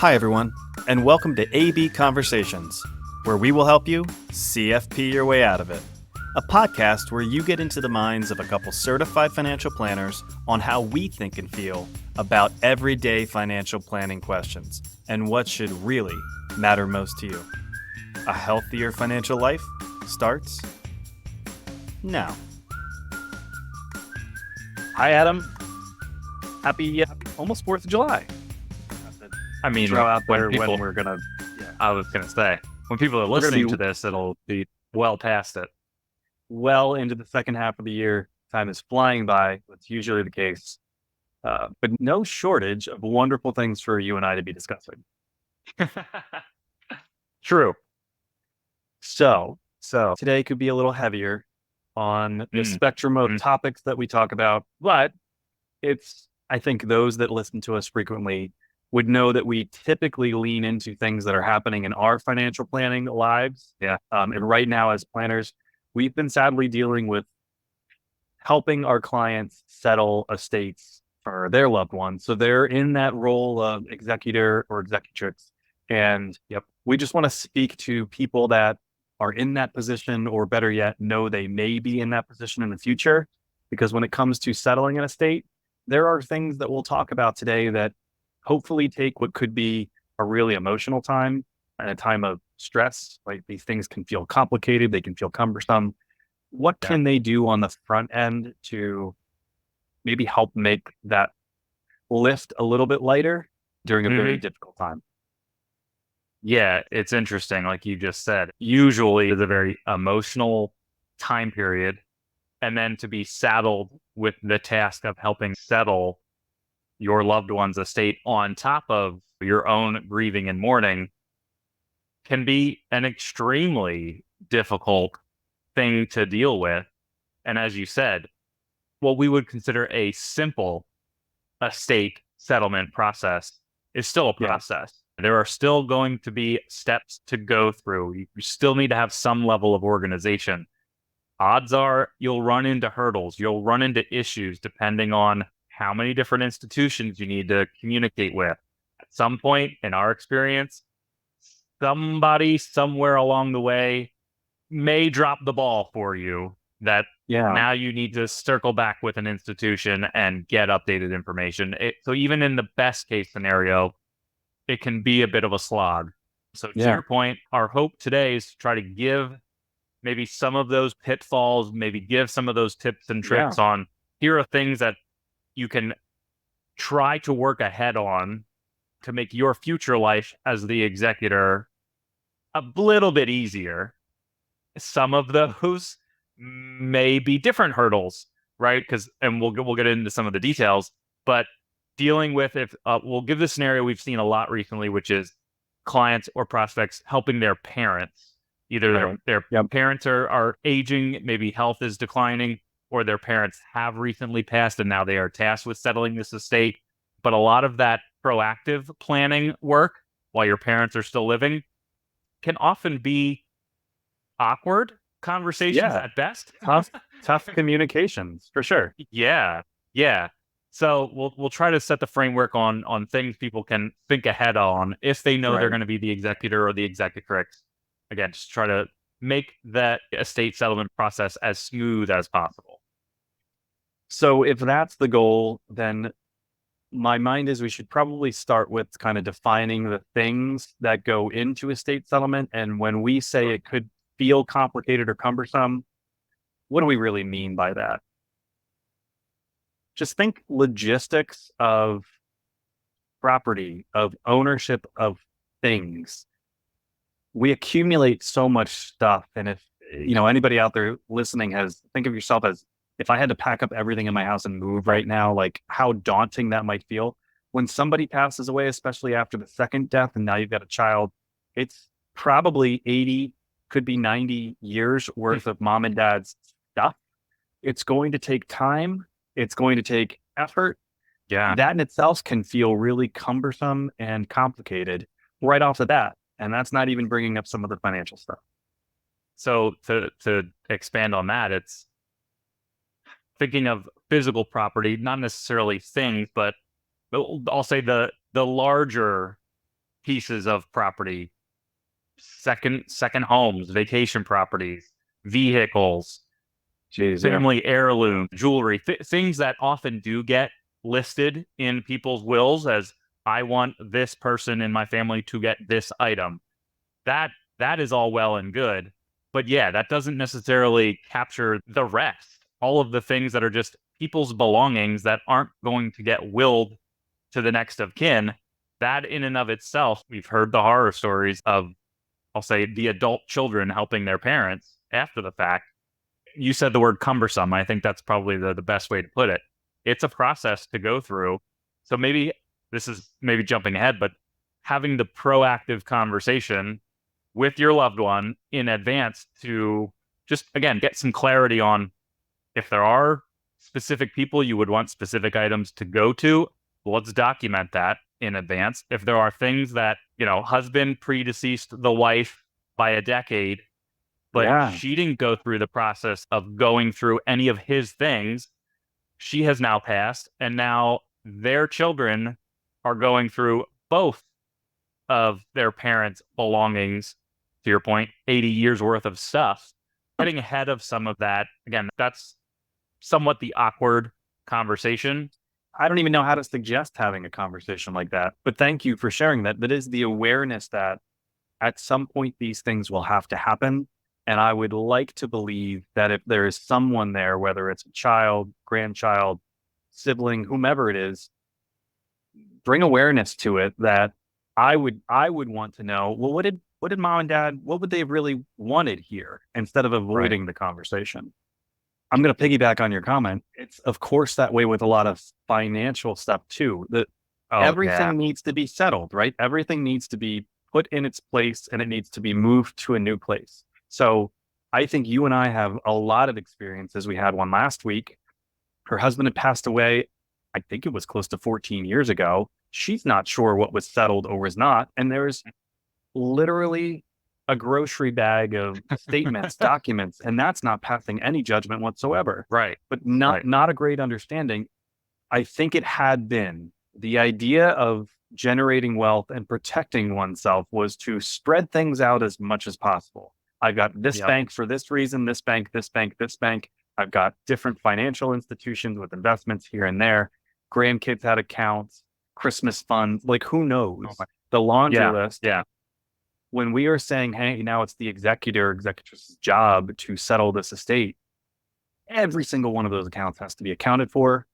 Hi, everyone, and welcome to AB Conversations, where we will help you CFP your way out of it. A podcast where you get into the minds of a couple certified financial planners on how we think and feel about everyday financial planning questions and what should really matter most to you. A healthier financial life starts now. Hi, Adam. Happy almost 4th of July. I mean, Throw out there when people, when we're gonna. I was going to say, when people are We're gonna listening be- to this, it'll be well past it. well into the second half of the year. Time is flying by. That's usually the case, but no shortage of wonderful things for you and I to be discussing. True. So today could be a little heavier on the spectrum of topics that we talk about, but I think those that listen to us frequently would know that we typically lean into things that are happening in our financial planning lives. Yeah. And right now, as planners, we've been sadly dealing with helping our clients settle estates for their loved ones. So they're in that role of executor or executrix. And we just want to speak to people that are in that position, or better yet, know they may be in that position in the future. Because when it comes to settling an estate, there are things that we'll talk about today that hopefully take what could be a really emotional time and a time of stress. Like, these things can feel complicated, they can feel cumbersome. What can they do on the front end to maybe help make that lift a little bit lighter during a very difficult time? Yeah, it's interesting. Like you just said, usually it's a very emotional time period. And then to be saddled with the task of helping settle your loved one's estate on top of your own grieving and mourning can be an extremely difficult thing to deal with. And as you said, what we would consider a simple estate settlement process is still a process. There are still going to be steps to go through. You still need to have some level of organization. Odds are you'll run into hurdles. You'll run into issues depending on how many different institutions you need to communicate with. At some point, in our experience, somebody somewhere along the way may drop the ball for you that now you need to circle back with an institution and get updated information. So even in the best case scenario, it can be a bit of a slog. So to your point, our hope today is to try to give maybe some of those pitfalls, maybe give some of those tips and tricks on, here are things that you can try to work ahead on to make your future life as the executor a little bit easier. Some of those may be different hurdles, right? And we'll get into some of the details, but dealing with we'll give the scenario we've seen a lot recently, which is clients or prospects helping their parents. Either their parents are aging, maybe health is declining, or their parents have recently passed and now they are tasked with settling this estate. But a lot of that proactive planning work while your parents are still living can often be awkward conversations at best. Tough communications, for sure. Yeah. So we'll try to set the framework on things people can think ahead on if they know they're going to be the executor or the executrix. Again, just try to make that estate settlement process as smooth as possible. So if that's the goal, then my mind is we should probably start with kind of defining the things that go into estate settlement. And when we say it could feel complicated or cumbersome, what do we really mean by that? Just think logistics of property, of ownership of things. We accumulate so much stuff. And if, anybody out there listening think of yourself as, if I had to pack up everything in my house and move right now, like how daunting that might feel. When somebody passes away, especially after the second death, and now you've got a child, it's probably 80, could be 90 years worth of mom and dad's stuff. It's going to take time. It's going to take effort. Yeah. That in itself can feel really cumbersome and complicated right off the bat. And that's not even bringing up some of the financial stuff. So to expand on that, it's thinking of physical property, not necessarily things, but I'll say the larger pieces of property, second homes, vacation properties, vehicles, family heirloom, jewelry, things that often do get listed in people's wills as I want this person in my family to get this item. That is all well and good. But yeah, that doesn't necessarily capture the rest. All of the things that are just people's belongings that aren't going to get willed to the next of kin. That in and of itself, we've heard the horror stories of, I'll say, the adult children helping their parents after the fact. You said the word cumbersome. I think that's probably the best way to put it. It's a process to go through. So maybe this is maybe jumping ahead, but having the proactive conversation with your loved one in advance to just, again, get some clarity on if there are specific people you would want specific items to go to, let's document that in advance. If there are things that, husband predeceased the wife by a decade, but she didn't go through the process of going through any of his things, she has now passed, and now their children are going through both of their parents' belongings, to your point, 80 years worth of stuff. Getting ahead of some of that, again, that's somewhat the awkward conversation. I don't even know how to suggest having a conversation like that, but thank you for sharing that. That is the awareness that at some point these things will have to happen. And I would like to believe that if there is someone there, whether it's a child, grandchild, sibling, whomever it is, bring awareness to it that I would want to know, well, what did mom and dad, what would they have really wanted here instead of avoiding the conversation? I'm going to piggyback on your comment. It's of course that way with a lot of financial stuff too. Everything needs to be settled, right? Everything needs to be put in its place and it needs to be moved to a new place. So I think you and I have a lot of experiences. We had one last week. Her husband had passed away. I think it was close to 14 years ago. She's not sure what was settled or was not. And there's literally a grocery bag of statements, documents, and that's not passing any judgment whatsoever. Right. But not a great understanding. I think it had been the idea of generating wealth and protecting oneself was to spread things out as much as possible. I've got this bank for this reason, this bank, this bank, this bank. I've got different financial institutions with investments here and there. Grandkids had accounts, Christmas funds, like who knows? The laundry list. Yeah. When we are saying, hey, now it's the executor's job to settle this estate, every single one of those accounts has to be accounted for.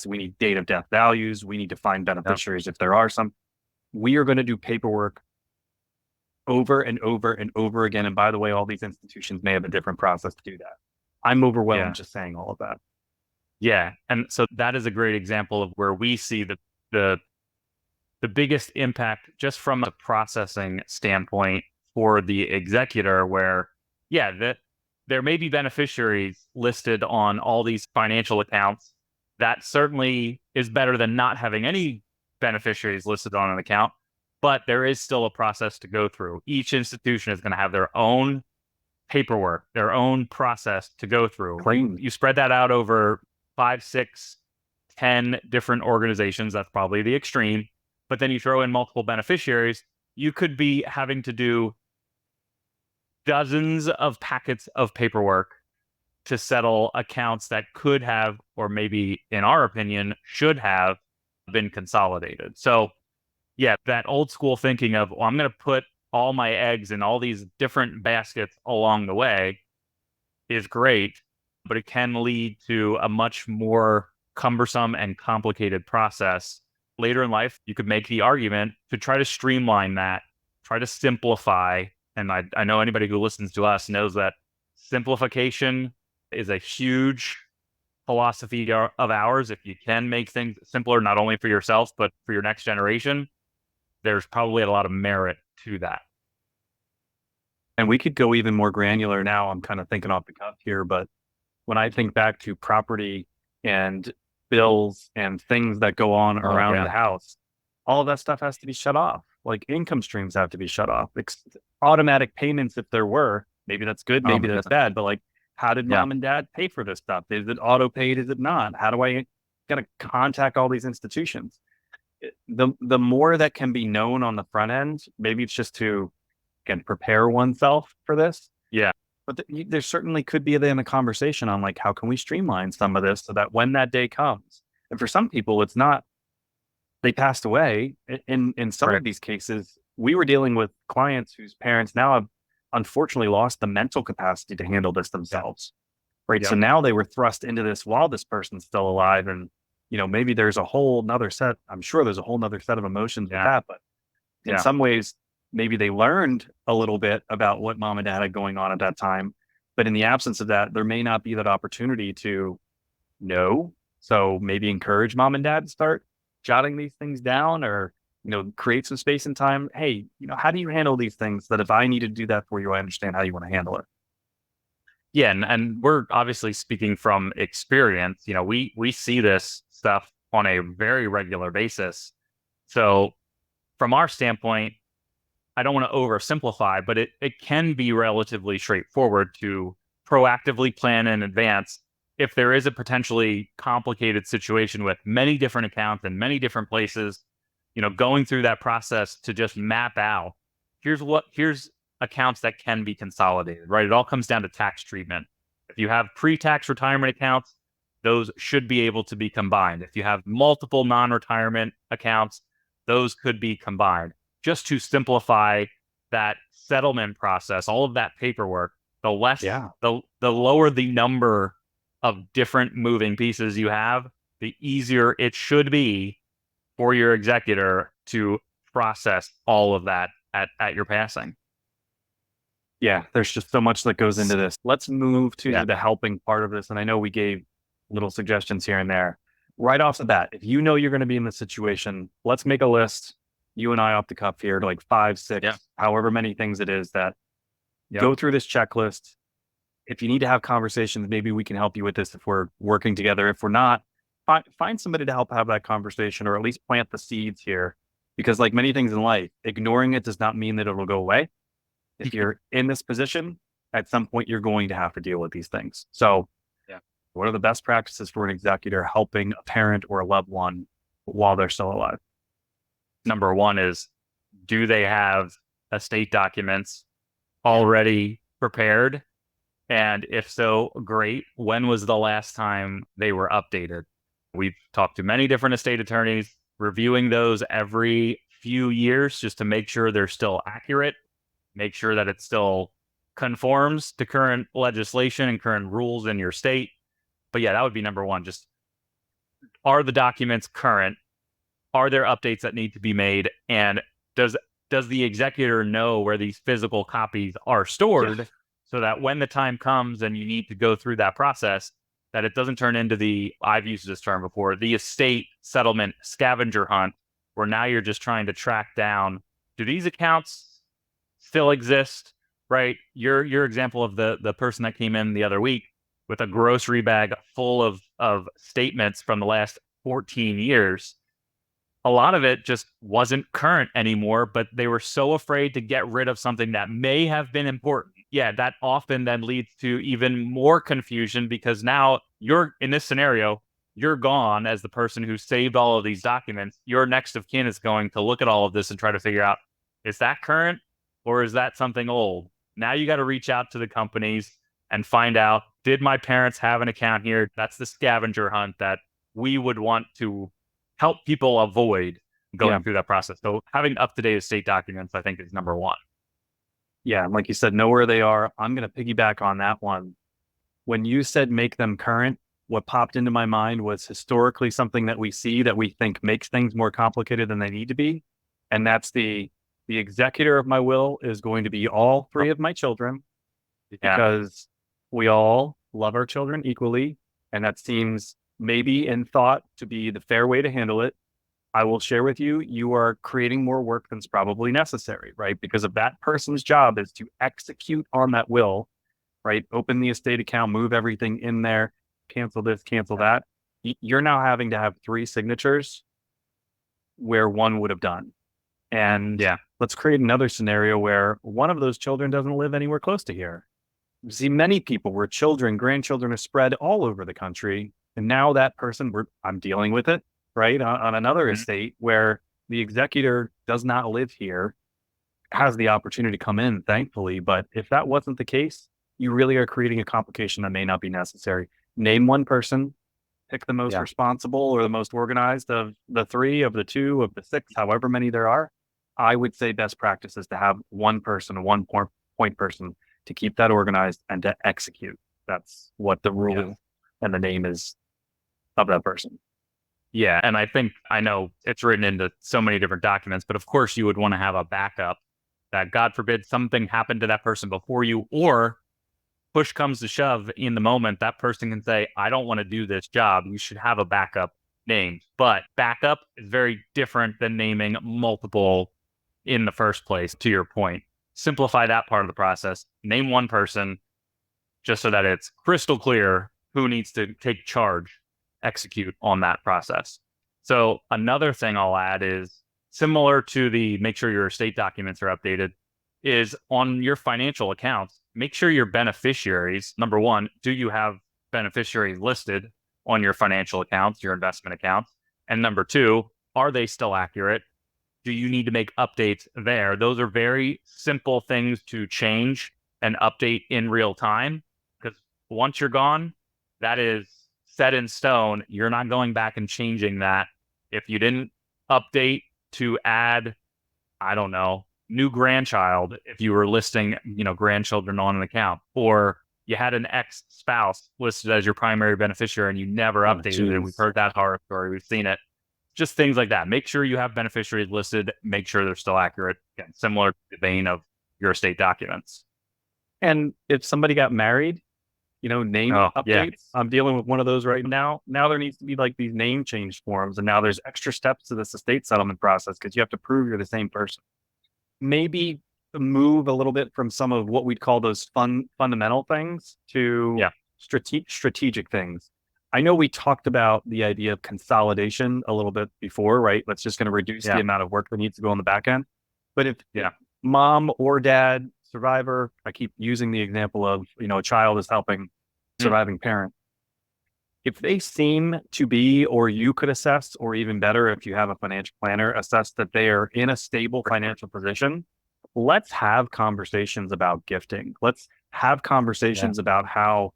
We need date of death values. We need to find beneficiaries if there are some. We are going to do paperwork over and over and over again. And by the way, all these institutions may have a different process to do that. I'm overwhelmed just saying all of that. Yeah. And so that is a great example of where we see the biggest impact just from a processing standpoint for the executor, where, there may be beneficiaries listed on all these financial accounts. That certainly is better than not having any beneficiaries listed on an account, but there is still a process to go through. Each institution is going to have their own paperwork, their own process to go through. You spread that out over 5, 6, 10 different organizations. That's probably the extreme. But then you throw in multiple beneficiaries, you could be having to do dozens of packets of paperwork to settle accounts that could have, or maybe in our opinion, should have been consolidated. So that old school thinking of, I'm going to put all my eggs in all these different baskets along the way is great, but it can lead to a much more cumbersome and complicated process. Later in life, you could make the argument to try to streamline that, try to simplify. And I know anybody who listens to us knows that simplification is a huge philosophy of ours. If you can make things simpler, not only for yourself, but for your next generation, there's probably a lot of merit to that. And we could go even more granular now. I'm kind of thinking off the cuff here, but when I think back to property and bills and things that go on around the house, all of that stuff has to be shut off. Like income streams have to be shut off. Automatic payments, if there were, maybe that's good, maybe that's bad, but like, how did mom and dad pay for this stuff? Is it auto paid? Is it not? How do I got to contact all these institutions? the more that can be known on the front end, maybe it's just to, again, prepare oneself for this. Yeah. But there certainly could be then a conversation on like, how can we streamline some of this so that when that day comes, and for some people, it's not, they passed away. In some of these cases, we were dealing with clients whose parents now have unfortunately lost the mental capacity to handle this themselves. Right. So now they were thrust into this while this person's still alive. And, maybe there's a whole nother set. I'm sure there's a whole nother set of emotions with that. But in some ways, maybe they learned a little bit about what mom and dad had going on at that time. But in the absence of that, there may not be that opportunity to know. So maybe encourage mom and dad to start jotting these things down, or, create some space and time. Hey, how do you handle these things that if I need to do that for you, I understand how you want to handle it. Yeah, and we're obviously speaking from experience. We see this stuff on a very regular basis. So from our standpoint, I don't want to oversimplify, but it can be relatively straightforward to proactively plan in advance if there is a potentially complicated situation with many different accounts in many different places. Going through that process to just map out, here's accounts that can be consolidated, right? It all comes down to tax treatment. If you have pre-tax retirement accounts, those should be able to be combined. If you have multiple non-retirement accounts, those could be combined. Just to simplify that settlement process, all of that paperwork, the lower the number of different moving pieces you have, the easier it should be for your executor to process all of that at your passing. Yeah, there's just so much that goes into this. Let's move to the helping part of this. And I know we gave little suggestions here and there. Right off the bat, if you know you're going to be in this situation, let's make a list, you and I off the cuff here, to like 5, 6, however many things it is that go through this checklist. If you need to have conversations, maybe we can help you with this if we're working together. If we're not, find somebody to help have that conversation, or at least plant the seeds here. Because like many things in life, ignoring it does not mean that it'll go away. If you're in this position, at some point, you're going to have to deal with these things. So what are the best practices for an executor helping a parent or a loved one while they're still alive? Number one is, do they have estate documents already prepared? And if so, great. When was the last time they were updated? We've talked to many different estate attorneys, reviewing those every few years just to make sure they're still accurate, make sure that it still conforms to current legislation and current rules in your state. But that would be number one. Just, are the documents current? Are there updates that need to be made? And does the executor know where these physical copies are stored, so that when the time comes and you need to go through that process, that it doesn't turn into I've used this term before, the estate settlement scavenger hunt, where now you're just trying to track down, do these accounts still exist, right? Your example of the person that came in the other week with a grocery bag full of statements from the last 14 years. A lot of it just wasn't current anymore, but they were so afraid to get rid of something that may have been important. That often then leads to even more confusion, because now you're in this scenario, you're gone as the person who saved all of these documents. Your next of kin is going to look at all of this and try to figure out, is that current or is that something old? Now you got to reach out to the companies and find out, did my parents have an account here? That's the scavenger hunt that we would want to help people avoid going through that process. So having up-to-date estate documents, I think, is number one. Yeah, and like you said, know where they are. I'm going to piggyback on that one. When you said make them current, what popped into my mind was historically something that we see that we think makes things more complicated than they need to be. And that's the executor of my will is going to be all 3 of my children, because we all love our children equally. And that seems maybe in thought to be the fair way to handle it. I will share with you, you are creating more work than's probably necessary, right? Because if that person's job is to execute on that will, right? Open the estate account, move everything in there, cancel this, cancel that. You're now having to have 3 signatures where 1 would have done. And let's create another scenario where one of those children doesn't live anywhere close to here. You see many people where children, grandchildren are spread all over the country. And now that person, I'm dealing with it, right? On another estate where the executor does not live here, has the opportunity to come in, thankfully. But if that wasn't the case, you really are creating a complication that may not be necessary. Name one person, pick the most responsible or the most organized of the 3, of the 2, of the 6, however many there are. I would say best practice is to have one person, one point person to keep that organized and to execute. That's what the rule and the name is of that person. Yeah. And I know it's written into so many different documents, but of course you would want to have a backup that, God forbid, something happened to that person before you, or push comes to shove in the moment, that person can say, I don't want to do this job. You should have a backup name. But backup is very different than naming multiple in the first place, to your point. Simplify that part of the process. Name one person just so that it's crystal clear who needs to take charge, execute on that process. So another thing I'll add is similar to the make sure your estate documents are updated, is on your financial accounts, make sure your beneficiaries, number one, do you have beneficiaries listed on your financial accounts, your investment accounts? And number two, are they still accurate? Do you need to make updates there? Those are very simple things to change and update in real time, because once you're gone, that is set in stone. You're not going back and changing that. If you didn't update to add, I don't know, new grandchild, if you were listing, grandchildren on an account, or you had an ex-spouse listed as your primary beneficiary and you never updated it. We've heard that horror story. We've seen it. Just things like that. Make sure you have beneficiaries listed. Make sure they're still accurate. Again, similar to the vein of your estate documents. And if somebody got married, name updates. Yeah. I'm dealing with one of those right now. Now there needs to be like these name change forms. And now there's extra steps to this estate settlement process because you have to prove you're the same person. Maybe move a little bit from some of what we'd call those fundamental things to strategic things. I know we talked about the idea of consolidation a little bit before, right? That's just going to reduce the amount of work that needs to go on the back end. But if mom or dad, survivor, I keep using the example of, a child is helping surviving parent. If they seem to be, or you could assess, or even better, if you have a financial planner, assess that they are in a stable financial position, let's have conversations about gifting. Let's have conversations about how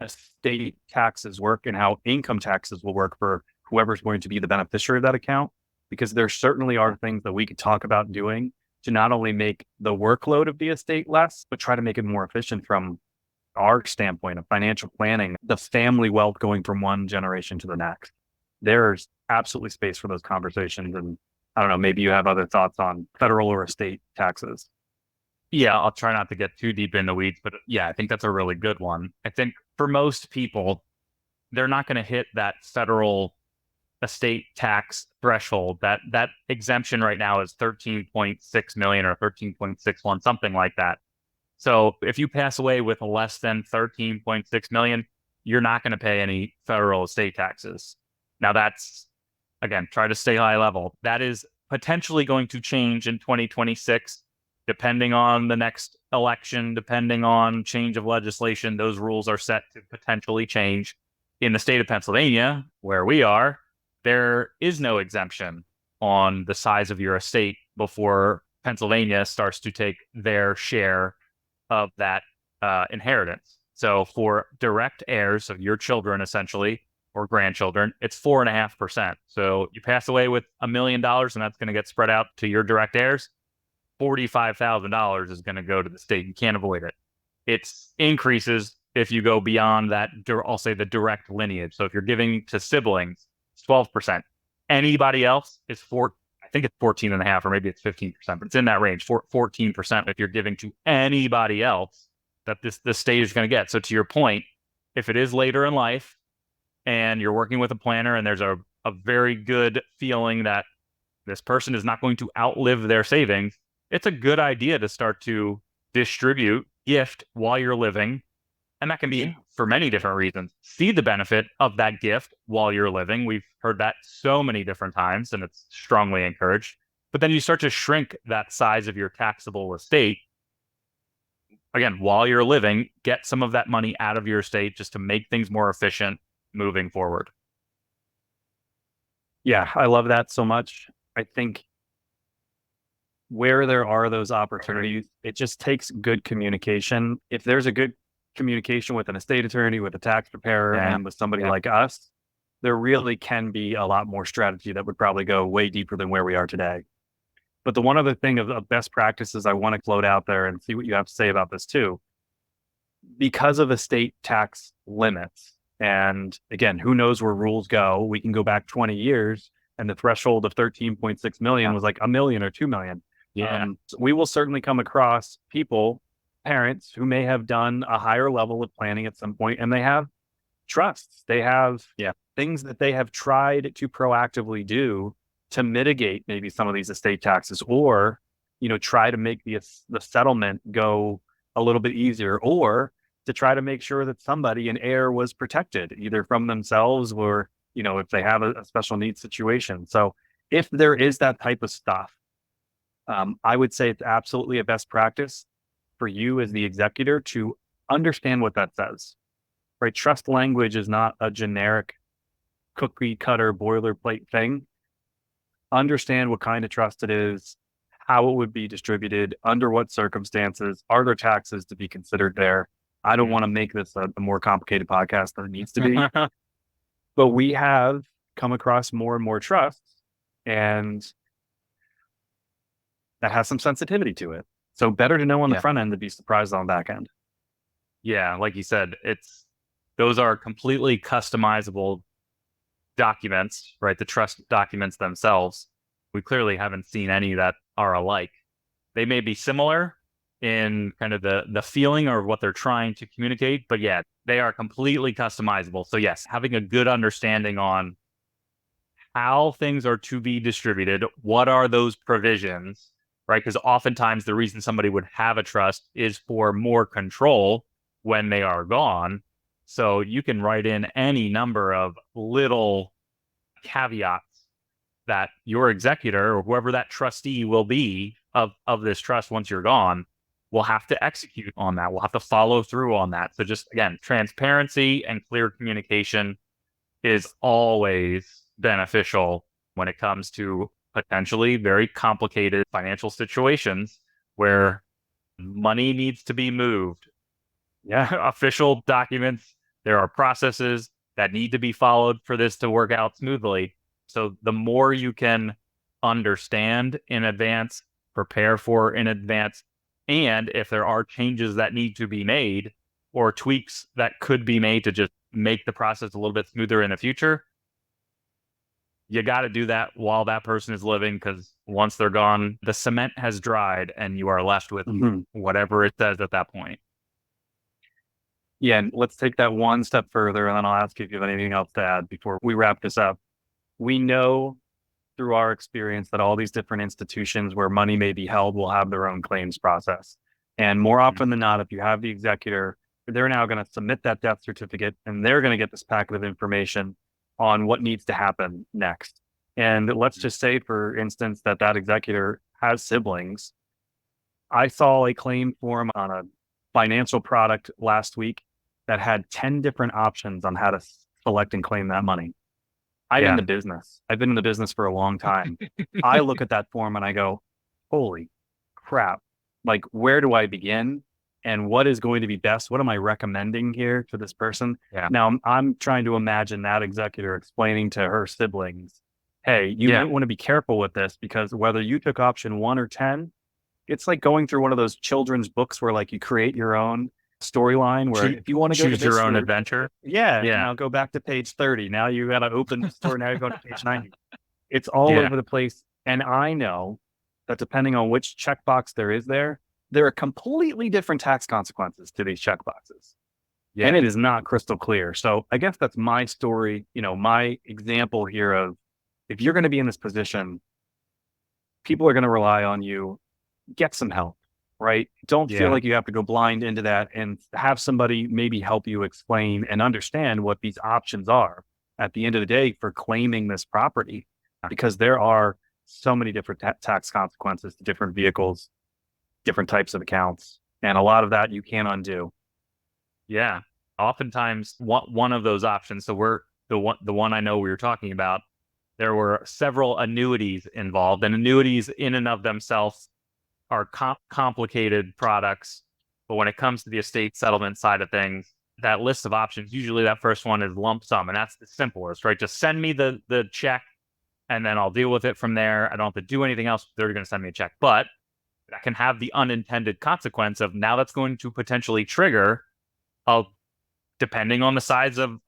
estate taxes work and how income taxes will work for whoever's going to be the beneficiary of that account, because there certainly are things that we could talk about doing to not only make the workload of the estate less, but try to make it more efficient from our standpoint of financial planning, the family wealth going from one generation to the next. There's absolutely space for those conversations. And I don't know, maybe you have other thoughts on federal or estate taxes. Yeah, I'll try not to get too deep in the weeds, but yeah, I think that's a really good one. I think for most people, they're not going to hit that federal estate tax threshold. That exemption right now is 13.6 million or 13.61, something like that. So if you pass away with less than 13.6 million, you're not going to pay any federal estate taxes. Now that's, again, try to stay high level. That is potentially going to change in 2026, depending on the next election, depending on change of legislation. Those rules are set to potentially change. In the state of Pennsylvania, where we are, there is no exemption on the size of your estate before Pennsylvania starts to take their share of that inheritance. So for direct heirs of your children, essentially, or grandchildren, it's 4.5%. So you pass away with $1 million, and that's going to get spread out to your direct heirs. $45,000 is going to go to the state. You can't avoid it. It increases if you go beyond that, I'll say the direct lineage. So if you're giving to siblings, it's 12%. Anybody else is I think it's 14.5%, or maybe it's 15%, but it's in that range, 14% if you're giving to anybody else that the state is going to get. So to your point, if it is later in life and you're working with a planner and there's a very good feeling that this person is not going to outlive their savings, it's a good idea to start to distribute, gift while you're living. And that can be for many different reasons. See the benefit of that gift while you're living. We've heard that so many different times, and it's strongly encouraged. But then you start to shrink that size of your taxable estate. Again, while you're living, get some of that money out of your estate just to make things more efficient moving forward. Yeah, I love that so much. I think where there are those opportunities, it just takes good communication. If there's a good communication with an estate attorney, with a tax preparer, and with somebody like us, there really can be a lot more strategy that would probably go way deeper than where we are today. But the one other thing of best practices I want to float out there and see what you have to say about this too, because of estate tax limits, and again, who knows where rules go? We can go back 20 years and the threshold of 13.6 million was like $1 million or 2 million. So we will certainly come across people, parents who may have done a higher level of planning at some point, and they have trusts. They have things that they have tried to proactively do to mitigate maybe some of these estate taxes, or try to make the settlement go a little bit easier, or to try to make sure that somebody, an heir, was protected either from themselves or if they have a special needs situation. So if there is that type of stuff, I would say it's absolutely a best practice for you as the executor to understand what that says. Right? Trust language is not a generic cookie cutter boilerplate thing. Understand what kind of trust it is, how it would be distributed, under what circumstances, are there taxes to be considered there? I don't want to make this a more complicated podcast than it needs to be, but we have come across more and more trusts, and that has some sensitivity to it. So better to know on the front end than be surprised on the back end. Yeah, like you said, those are completely customizable documents, right? The trust documents themselves. We clearly haven't seen any that are alike. They may be similar in kind of the feeling or what they're trying to communicate, but yeah, they are completely customizable. So yes, having a good understanding on how things are to be distributed, what are those provisions, right? Because oftentimes the reason somebody would have a trust is for more control when they are gone. So you can write in any number of little caveats that your executor or whoever that trustee will be of this trust once you're gone will have to execute on that. We'll have to follow through on that. So just again, transparency and clear communication is always beneficial when it comes to potentially very complicated financial situations where money needs to be moved. Yeah, official documents. There are processes that need to be followed for this to work out smoothly. So the more you can understand in advance, prepare for in advance, and if there are changes that need to be made or tweaks that could be made to just make the process a little bit smoother in the future, you got to do that while that person is living, because once they're gone, the cement has dried and you are left with whatever it says at that point. Yeah, and let's take that one step further, and then I'll ask you if you have anything else to add before we wrap this up. We know through our experience that all these different institutions where money may be held will have their own claims process. And more often than not, if you have the executor, they're now going to submit that death certificate, and they're going to get this packet of information on what needs to happen next. And let's just say, for instance, that executor has siblings. I saw a claim form on a financial product last week that had 10 different options on how to select and claim that money. I'm in the business. I've been in the business for a long time. I look at that form and I go, holy crap. Like, where do I begin? And what is going to be best? What am I recommending here to this person? Yeah. Now, I'm trying to imagine that executor explaining to her siblings, hey, you might want to be careful with this, because whether you took option 1 or 10, it's like going through one of those children's books where like you create your own storyline where if you want to go choose your own adventure. Now go back to page 30. Now you got to open the story. Now you go to page 90. It's all over the place. And I know that depending on which checkbox there is there are completely different tax consequences to these checkboxes. Yeah. And it is not crystal clear. So I guess that's my story, my example here of, if you're going to be in this position, people are going to rely on you. Get some help, right? Don't feel like you have to go blind into that, and have somebody maybe help you explain and understand what these options are at the end of the day for claiming this property, because there are so many different tax consequences to different vehicles, different types of accounts, and a lot of that you can't undo. Yeah. Oftentimes one of those options, so we're the one I know we were talking about, there were several annuities involved, and annuities in and of themselves are complicated products. But when it comes to the estate settlement side of things, that list of options, usually that first one is lump sum, and that's the simplest, right? Just send me the check, and then I'll deal with it from there. I don't have to do anything else. They're going to send me a check. But that can have the unintended consequence of now that's going to potentially trigger depending on the size of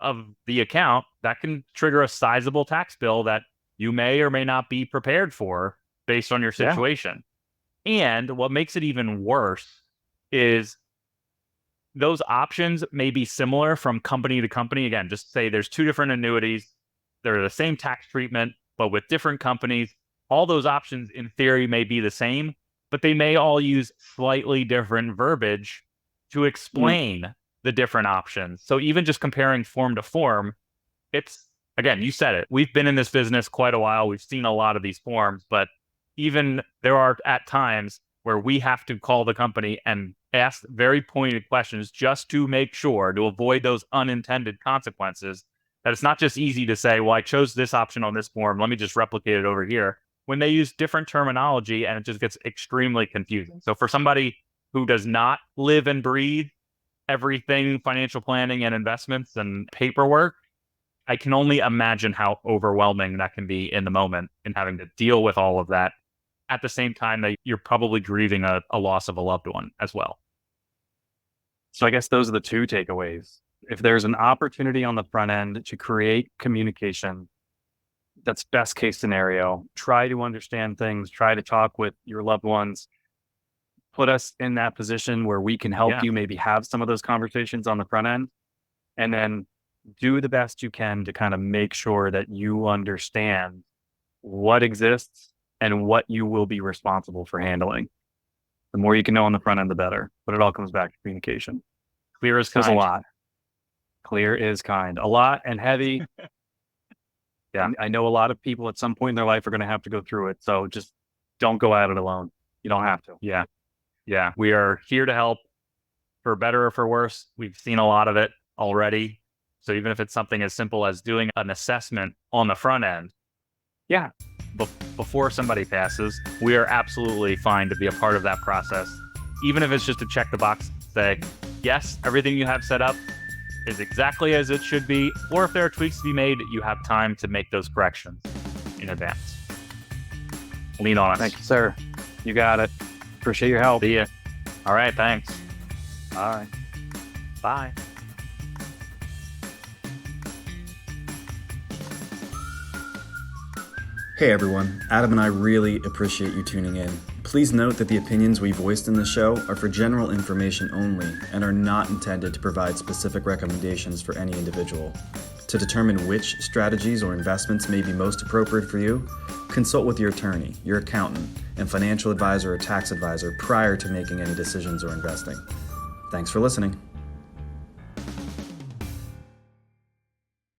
the account, that can trigger a sizable tax bill that you may or may not be prepared for based on your situation. Yeah. And what makes it even worse is those options may be similar from company to company. Again, just say there's 2 different annuities. They're the same tax treatment, but with different companies. All those options in theory may be the same, but they may all use slightly different verbiage to explain the different options. So even just comparing form to form, it's, again, you said it. We've been in this business quite a while. We've seen a lot of these forms, but even there are at times where we have to call the company and ask very pointed questions just to make sure, to avoid those unintended consequences, that it's not just easy to say, well, I chose this option on this form, let me just replicate it over here, when they use different terminology and it just gets extremely confusing. So for somebody who does not live and breathe everything financial planning and investments and paperwork, I can only imagine how overwhelming that can be in the moment and having to deal with all of that at the same time that you're probably grieving a loss of a loved one as well. So I guess those are the 2 takeaways. If there's an opportunity on the front end to create communication, that's best case scenario. Try to understand things, try to talk with your loved ones, put us in that position where we can help you maybe have some of those conversations on the front end, and then do the best you can to kind of make sure that you understand what exists and what you will be responsible for handling. The more you can know on the front end, the better. But it all comes back to communication. Clear is kind. There's a lot. Clear is kind. A lot and heavy. Yeah, I know a lot of people at some point in their life are going to have to go through it. So just don't go at it alone. You don't have to. Yeah. Yeah. We are here to help, for better or for worse. We've seen a lot of it already. So even if it's something as simple as doing an assessment on the front end, before somebody passes, we are absolutely fine to be a part of that process. Even if it's just to check the box, say, yes, everything you have set up is exactly as it should be. Or if there are tweaks to be made, you have time to make those corrections in advance. Lean on us. Thank you, sir. You got it. Appreciate your help. See ya. All right. Thanks. Bye. Bye. Hey everyone, Adam and I really appreciate you tuning in. Please note that the opinions we voiced in the show are for general information only and are not intended to provide specific recommendations for any individual. To determine which strategies or investments may be most appropriate for you, consult with your attorney, your accountant, and financial advisor or tax advisor prior to making any decisions or investing. Thanks for listening.